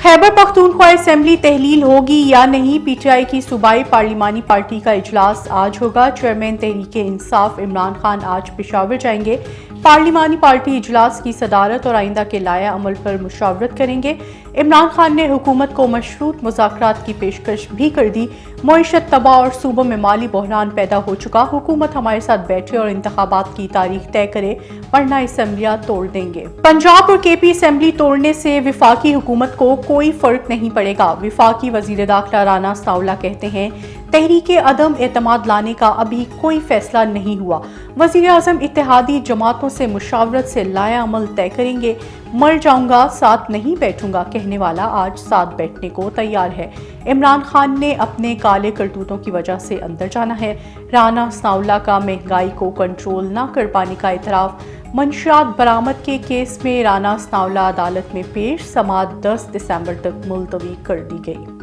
Khyber Pakhtunkhwa assembly तहलील होगी या नहीं। पीटीआई की सूबाई पार्लिमानी पार्टी का इजलास आज होगा। चेयरमैन तहरीक इंसाफ इमरान खान आज पेशावर जाएंगे। पार्लिमानी पार्टी इजलास की सदारत और आइंदा के लाया अमल पर मुशावरत करेंगे। इमरान खान ने हुकूमत को मशरूत मुज़ाकरात की पेशकश भी कर दी। मईशत तबाह और सूबों में माली बहरान पैदा हो चुका। हुकूमत हमारे साथ बैठे और इंतखाबात की तारीख तय करे, वरना असेंबलियां तोड़ देंगे। पंजाब और केपी असेंबली तोड़ने से विफाकी हुकूमत को कोई फर्क नहीं पड़ेगा। विफाकी वजीर दाखिला राना सनाउल्लाह कहते हैं, तहरीके अदम एतमाद लाने का अभी कोई फैसला नहीं हुआ। वजीर आजम इत्तेहादी जमातों से मुशावरत से लाया अमल तय करेंगे। मर जाऊंगा साथ नहीं बैठूंगा कहने वाला आज साथ बैठने को तैयार है। इमरान खान ने अपने काले करतूतों की वजह से अंदर जाना है। राना सनाउल्लाह का महंगाई को कंट्रोल न कर पाने का इतराफ। मंशियात बरामद के केस में राना सनाउल्लाह अदालत में पेश। समाअत 10 दिसंबर तक मुलतवी कर दी गई।